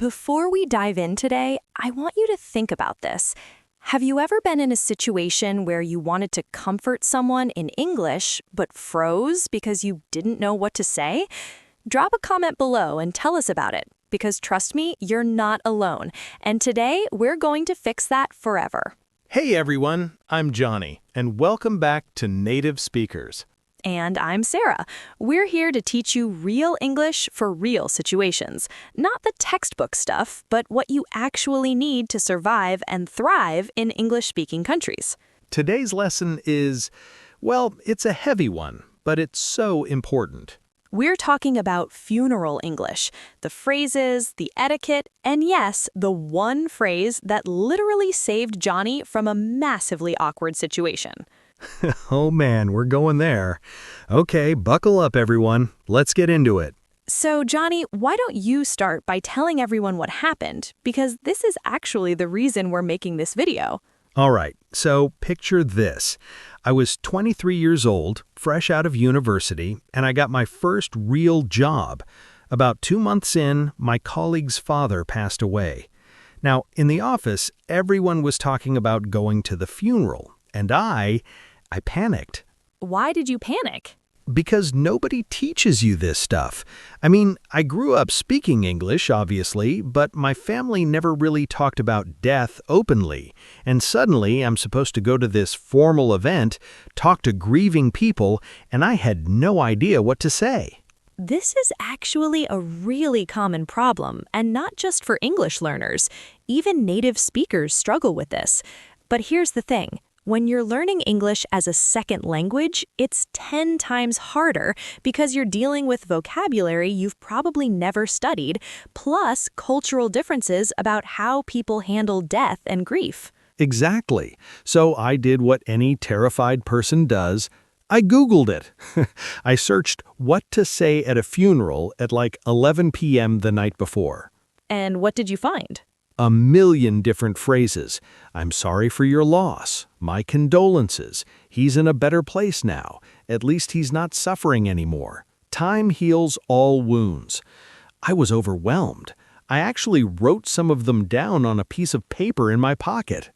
Before we dive in today, I want you to think about this. Have you ever been in a situation where you wanted to comfort someone in English but froze because you didn't know what to say? Drop a comment below and tell us about it, because trust me, you're not alone. And today, we're going to fix that forever. Hey everyone, I'm Johnny, and welcome back to Native Speakers. And I'm Sarah. We're here to teach you real English for real situations. Not the textbook stuff, but what you actually need to survive and thrive in English-speaking countries. Today's lesson is, well, it's a heavy one, but it's so important. We're talking about funeral English, the phrases, the etiquette, and yes, the one phrase that literally saved Johnny from a massively awkward situation. Oh man, we're going there. Okay, buckle up everyone. Let's get into it. So, Johnny, why don't you start by telling everyone what happened? Because this is actually the reason we're making this video. All right, so picture this. I was 23 years old, fresh out of university, and I got my first real job. About 2 months in, my colleague's father passed away. Now, in the office, everyone was talking about going to the funeral, and I panicked. Why did you panic? Because nobody teaches you this stuff. I mean, I grew up speaking English, obviously, but my family never really talked about death openly. And suddenly, I'm supposed to go to this formal event, talk to grieving people, and I had no idea what to say. This is actually a really common problem, and not just for English learners. Even native speakers struggle with this. But here's the thing. When you're learning English as a second language, it's 10 times harder because you're dealing with vocabulary you've probably never studied, plus cultural differences about how people handle death and grief. Exactly. So I did what any terrified person does. I Googled it. I searched what to say at a funeral at like 11 p.m. the night before. And what did you find? A million different phrases. I'm sorry for your loss. My condolences. He's in a better place now. At least he's not suffering anymore. Time heals all wounds. I was overwhelmed. I actually wrote some of them down on a piece of paper in my pocket.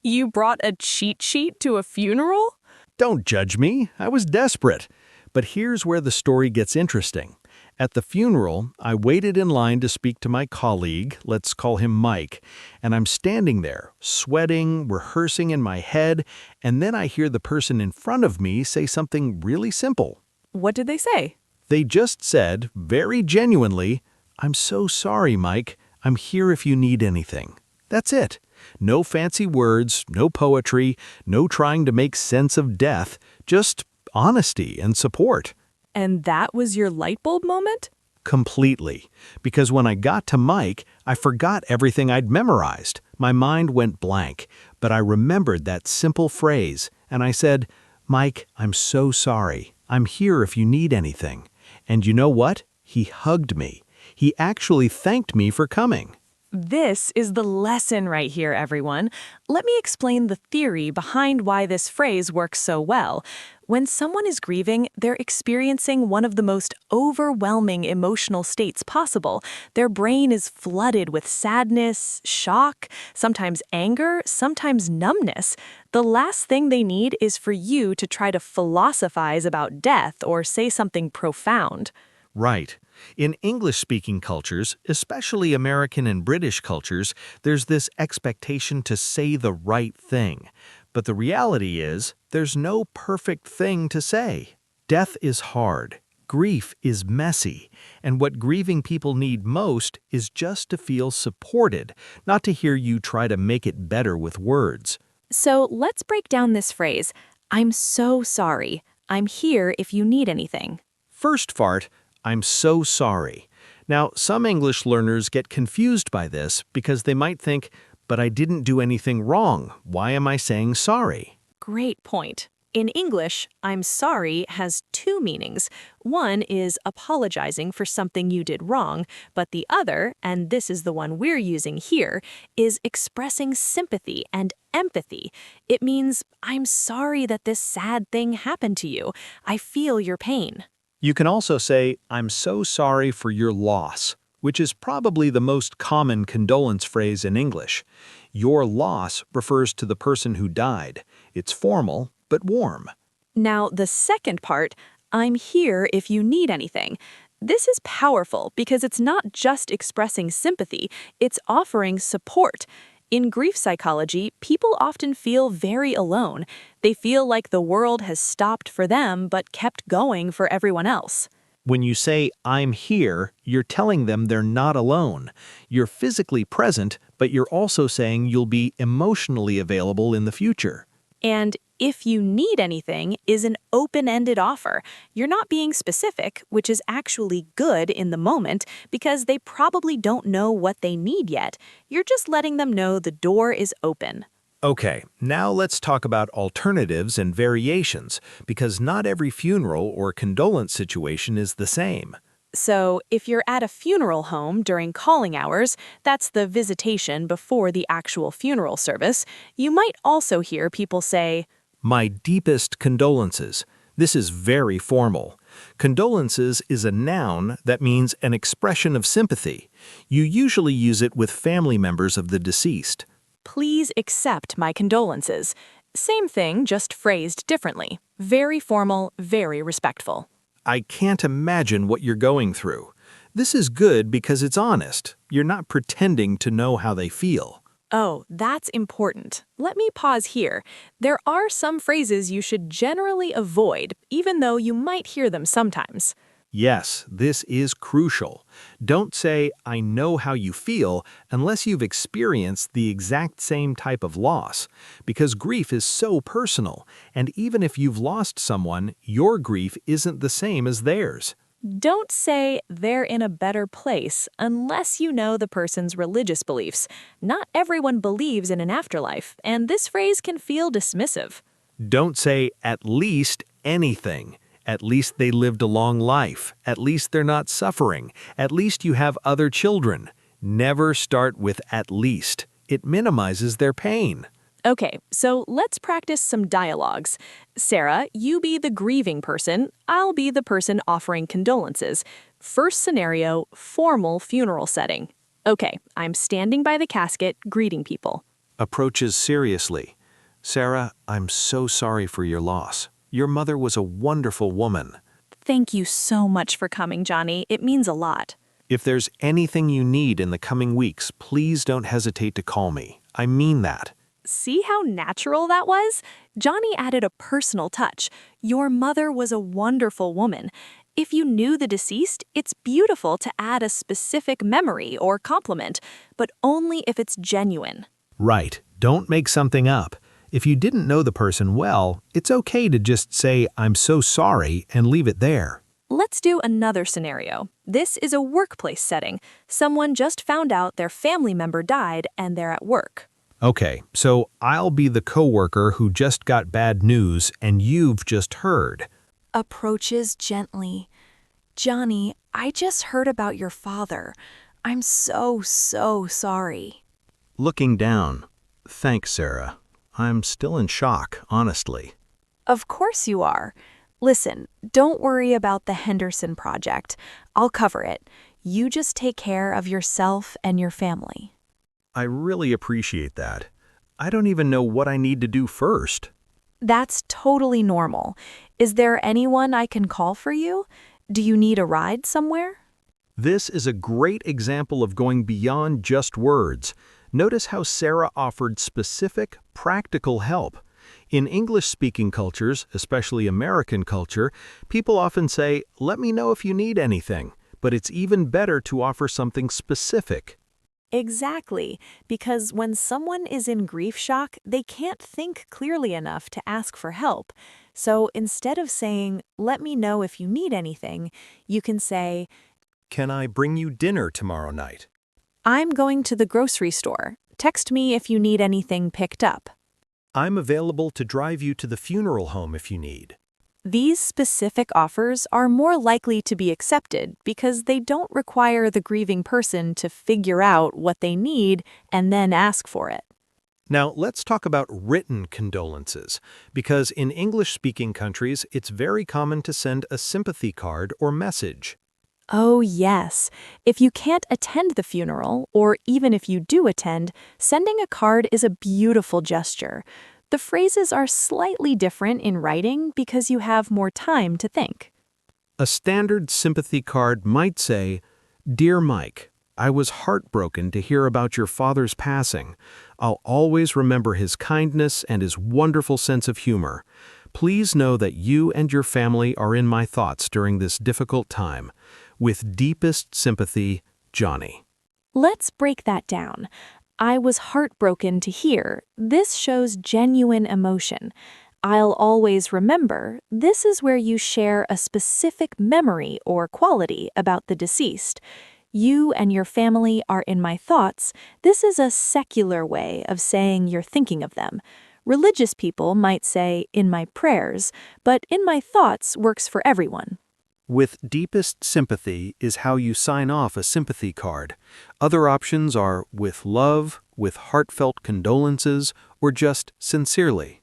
You brought a cheat sheet to a funeral? Don't judge me. I was desperate. But here's where the story gets interesting. At the funeral, I waited in line to speak to my colleague, let's call him Mike, and I'm standing there, sweating, rehearsing in my head, and then I hear the person in front of me say something really simple. What did they say? They just said, very genuinely, "I'm so sorry, Mike. I'm here if you need anything." That's it. No fancy words, no poetry, no trying to make sense of death, just honesty and support. And that was your light bulb moment? Completely. Because when I got to Mike, I forgot everything I'd memorized. My mind went blank, but I remembered that simple phrase, and I said, "Mike, I'm so sorry. I'm here if you need anything." And you know what? He hugged me. He actually thanked me for coming. This is the lesson right here, everyone. Let me explain the theory behind why this phrase works so well. When someone is grieving, they're experiencing one of the most overwhelming emotional states possible. Their brain is flooded with sadness, shock, sometimes anger, sometimes numbness. The last thing they need is for you to try to philosophize about death or say something profound. Right. In English-speaking cultures, especially American and British cultures, there's this expectation to say the right thing. But the reality is, there's no perfect thing to say. Death is hard. Grief is messy. And what grieving people need most is just to feel supported, not to hear you try to make it better with words. So let's break down this phrase. I'm so sorry. I'm here if you need anything. First part, I'm so sorry. Now, some English learners get confused by this because they might think, but I didn't do anything wrong. Why am I saying sorry? Great point. In English, I'm sorry has two meanings. One is apologizing for something you did wrong, but the other, and this is the one we're using here, is expressing sympathy and empathy. It means, I'm sorry that this sad thing happened to you. I feel your pain. You can also say, I'm so sorry for your loss. which is probably the most common condolence phrase in English. Your loss refers to the person who died. It's formal, but warm. Now, the second part, I'm here if you need anything. This is powerful because it's not just expressing sympathy, it's offering support. In grief psychology, people often feel very alone. They feel like the world has stopped for them but kept going for everyone else. When you say, I'm here, you're telling them they're not alone. You're physically present, but you're also saying you'll be emotionally available in the future. And if you need anything is an open-ended offer. You're not being specific, which is actually good in the moment because they probably don't know what they need yet. You're just letting them know the door is open. Okay, now let's talk about alternatives and variations, because not every funeral or condolence situation is the same. So, if you're at a funeral home during calling hours, that's the visitation before the actual funeral service, you might also hear people say, My deepest condolences. This is very formal. Condolences is a noun that means an expression of sympathy. You usually use it with family members of the deceased. Please accept my condolences. Same thing, just phrased differently. Very formal, very respectful. I can't imagine what you're going through. This is good because it's honest. You're not pretending to know how they feel. Oh, that's important. Let me pause here. There are some phrases you should generally avoid, even though you might hear them sometimes. Yes, this is crucial. Don't say, I know how you feel, unless you've experienced the exact same type of loss, because grief is so personal, and even if you've lost someone, your grief isn't the same as theirs. Don't say they're in a better place unless you know the person's religious beliefs. Not everyone believes in an afterlife, and this phrase can feel dismissive. Don't say, at least anything. At least they lived a long life. At least they're not suffering. At least you have other children. Never start with at least. It minimizes their pain. Okay, so let's practice some dialogues. Sarah, you be the grieving person. I'll be the person offering condolences. First scenario, formal funeral setting. Okay, I'm standing by the casket, greeting people. Approaches seriously. Sarah, I'm so sorry for your loss. Your mother was a wonderful woman. Thank you so much for coming, Johnny. It means a lot. If there's anything you need in the coming weeks, please don't hesitate to call me. I mean that. See how natural that was? Johnny added a personal touch. Your mother was a wonderful woman. If you knew the deceased, it's beautiful to add a specific memory or compliment, but only if it's genuine. Right. Don't make something up. If you didn't know the person well, it's okay to just say, I'm so sorry, and leave it there. Let's do another scenario. This is a workplace setting. Someone just found out their family member died and they're at work. Okay, so I'll be the coworker who just got bad news and you've just heard. Approaches gently. Johnny, I just heard about your father. I'm so sorry. Looking down. Thanks, Sarah. I'm still in shock, honestly. Of course you are. Listen, don't worry about the Henderson project. I'll cover it. You just take care of yourself and your family. I really appreciate that. I don't even know what I need to do first. That's totally normal. Is there anyone I can call for you? Do you need a ride somewhere? This is a great example of going beyond just words. Notice how Sarah offered specific, practical help. In English-speaking cultures, especially American culture, people often say, let me know if you need anything, but it's even better to offer something specific. Exactly, because when someone is in grief shock, they can't think clearly enough to ask for help. So instead of saying, let me know if you need anything, you can say, Can I bring you dinner tomorrow night? I'm going to the grocery store. Text me if you need anything picked up. I'm available to drive you to the funeral home if you need. These specific offers are more likely to be accepted because they don't require the grieving person to figure out what they need and then ask for it. Now, let's talk about written condolences, because in English-speaking countries, it's very common to send a sympathy card or message. Oh, yes. If you can't attend the funeral, or even if you do attend, sending a card is a beautiful gesture. The phrases are slightly different in writing because you have more time to think. A standard sympathy card might say, "Dear Mike, I was heartbroken to hear about your father's passing. I'll always remember his kindness and his wonderful sense of humor. Please know that you and your family are in my thoughts during this difficult time. With deepest sympathy, Johnny." Let's break that down. I was heartbroken to hear. This shows genuine emotion. I'll always remember. This is where you share a specific memory or quality about the deceased. You and your family are in my thoughts. This is a secular way of saying you're thinking of them. Religious people might say, in my prayers, but in my thoughts works for everyone. With deepest sympathy is how you sign off a sympathy card. Other options are with love, with heartfelt condolences, or just sincerely.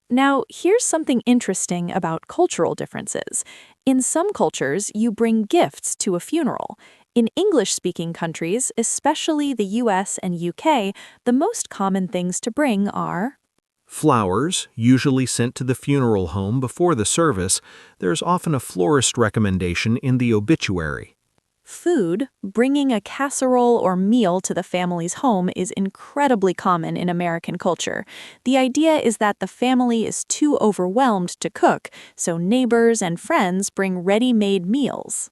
Now, here's something interesting about cultural differences. In some cultures, you bring gifts to a funeral. In English-speaking countries, especially the US and UK, the most common things to bring are Flowers, usually sent to the funeral home before the service. There's often a florist recommendation in the obituary. food. Bringing a casserole or meal to the family's home is incredibly common in American culture. The idea is that the family is too overwhelmed to cook, so neighbors and friends bring ready-made meals.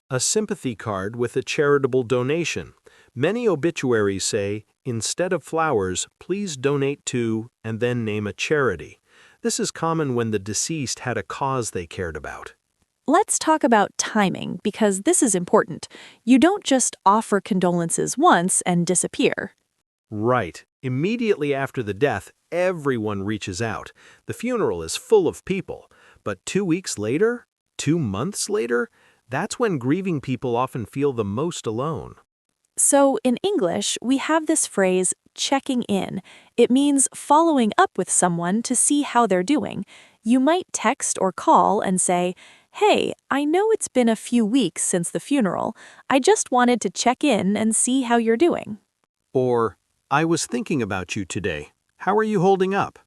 A sympathy card with a charitable donation. Many obituaries say, "Instead of flowers, please donate to," and then name a charity. This is common when the deceased had a cause they cared about. Let's talk about timing, because this is important. You don't just offer condolences once and disappear. Right. Immediately after the death, everyone reaches out. The funeral is full of people. But 2 weeks later, 2 months later, that's when grieving people often feel the most alone. So in English, we have this phrase, checking in. It means following up with someone to see how they're doing. You might text or call and say, "Hey, I know it's been a few weeks since the funeral. I just wanted to check in and see how you're doing." Or, "I was thinking about you today. How are you holding up?"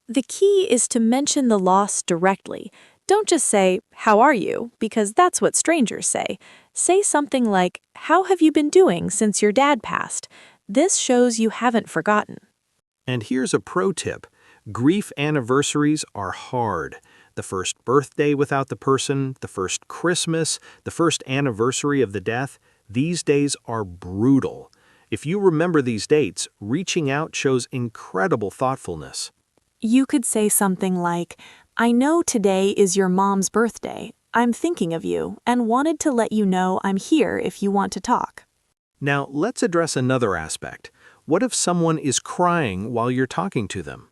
The key is to mention the loss directly. Don't just say, "How are you?" because that's what strangers say. Say something like, "How have you been doing since your dad passed?" This shows you haven't forgotten. And here's a pro tip. Grief anniversaries are hard. The first birthday without the person, the first Christmas, the first anniversary of the death, these days are brutal. If you remember these dates, reaching out shows incredible thoughtfulness. You could say something like, "I know today is your mom's birthday. I'm thinking of you and wanted to let you know I'm here if you want to talk." Now, let's address another aspect. What if someone is crying while you're talking to them?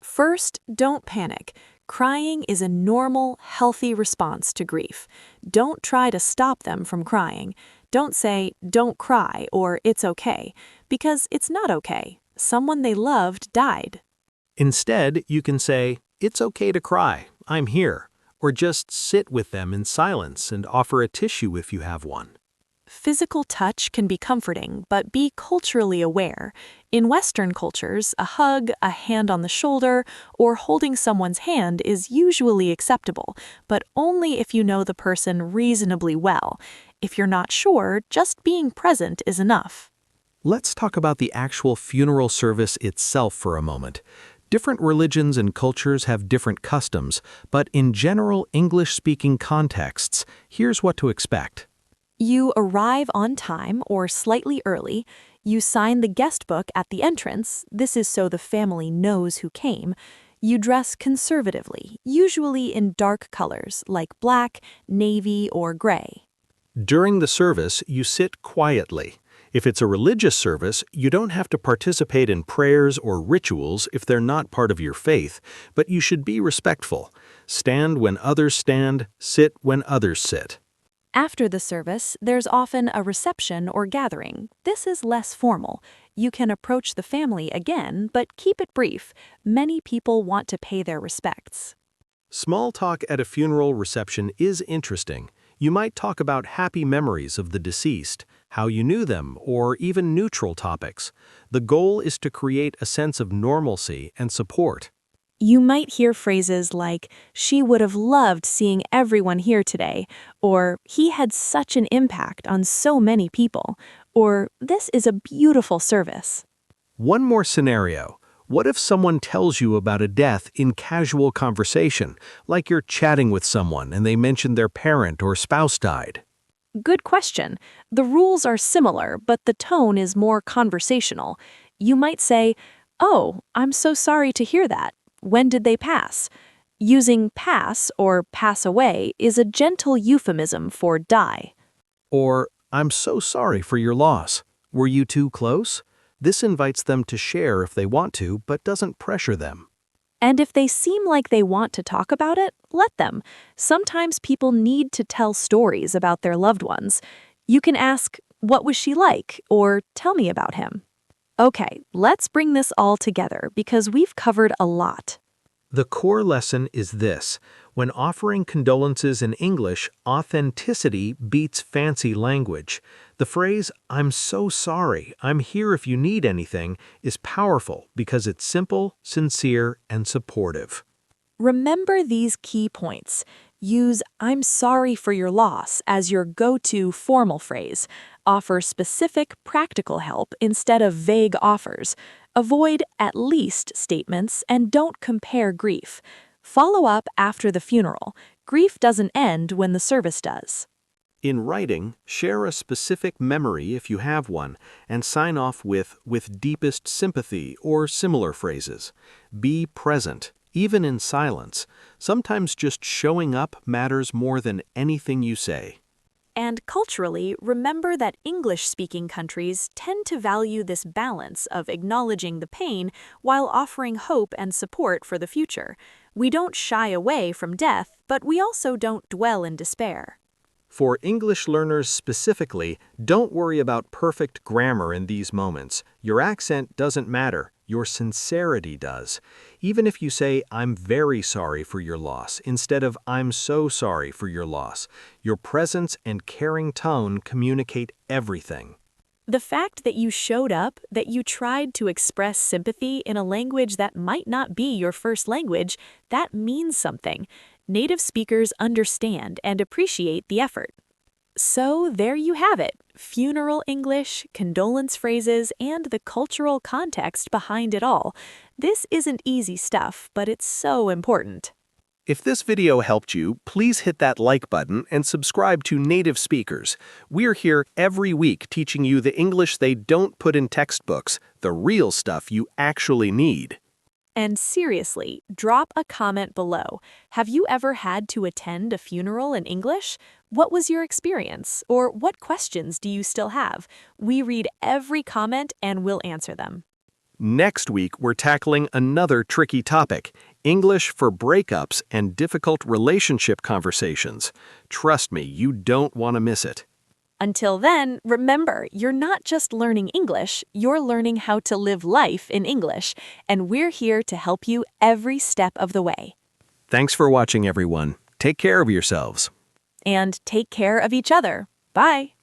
First, don't panic. Crying is a normal, healthy response to grief. Don't try to stop them from crying. Don't say, "Don't cry," or "It's okay," because it's not okay. Someone they loved died. Instead, you can say, "It's okay to cry. I'm here." Or just sit with them in silence and offer a tissue if you have one. Physical touch can be comforting, but be culturally aware. In Western cultures, a hug, a hand on the shoulder, or holding someone's hand is usually acceptable, but only if you know the person reasonably well. If you're not sure, just being present is enough. Let's talk about the actual funeral service itself for a moment. Different religions and cultures have different customs, but in general English-speaking contexts, here's what to expect. You arrive on time or slightly early. You sign the guest book at the entrance. This is so the family knows who came. You dress conservatively, usually in dark colors like black, navy, or gray. During the service, you sit quietly. If it's a religious service, you don't have to participate in prayers or rituals if they're not part of your faith, but you should be respectful. Stand when others stand, sit when others sit. After the service, there's often a reception or gathering. This is less formal. You can approach the family again, but keep it brief. Many people want to pay their respects. Small talk at a funeral reception is interesting. You might talk about happy memories of the deceased, how you knew them, or even neutral topics. The goal is to create a sense of normalcy and support. You might hear phrases like, "She would have loved seeing everyone here today," or "He had such an impact on so many people," or "This is a beautiful service." One more scenario. What if someone tells you about a death in casual conversation, like you're chatting with someone and they mention their parent or spouse died? Good question. The rules are similar, but the tone is more conversational. You might say, "Oh, I'm so sorry to hear that. When did they pass?" Using pass or pass away is a gentle euphemism for die. Or, I'm so sorry for your loss. Were you too close? This invites them to share if they want to, but doesn't pressure them. And if they seem like they want to talk about it, let them. Sometimes people need to tell stories about their loved ones. You can ask, "What was she like?" or "Tell me about him." Okay, let's bring this all together because we've covered a lot. The core lesson is this. When offering condolences in English, authenticity beats fancy language. The phrase, "I'm so sorry, I'm here if you need anything," is powerful because it's simple, sincere, and supportive. Remember these key points. Use "I'm sorry for your loss" as your go-to formal phrase. Offer specific, practical help instead of vague offers. Avoid "at least" statements and don't compare grief. Follow up after the funeral. Grief doesn't end when the service does. In writing, share a specific memory if you have one, and sign off with deepest sympathy or similar phrases. Be present, even in silence. Sometimes just showing up matters more than anything you say. And culturally, remember that English-speaking countries tend to value this balance of acknowledging the pain while offering hope and support for the future. We don't shy away from death, but we also don't dwell in despair. For English learners specifically, don't worry about perfect grammar in these moments. Your accent doesn't matter. Your sincerity does. Even if you say, "I'm very sorry for your loss," instead of "I'm so sorry for your loss," your presence and caring tone communicate everything. The fact that you showed up, that you tried to express sympathy in a language that might not be your first language, that means something. Native speakers understand and appreciate the effort. So there you have it, funeral English, condolence phrases, and the cultural context behind it all. This isn't easy stuff, but it's so important. If this video helped you, please hit that like button and subscribe to Native Speakers. We're here every week teaching you the English they don't put in textbooks, the real stuff you actually need. And seriously, drop a comment below. Have you ever had to attend a funeral in English? What was your experience? Or what questions do you still have? We read every comment and we'll answer them. Next week, we're tackling another tricky topic, English for breakups and difficult relationship conversations. Trust me, you don't want to miss it. Until then, remember, you're not just learning English, you're learning how to live life in English, and we're here to help you every step of the way. Thanks for watching, everyone. Take care of yourselves. And take care of each other. Bye.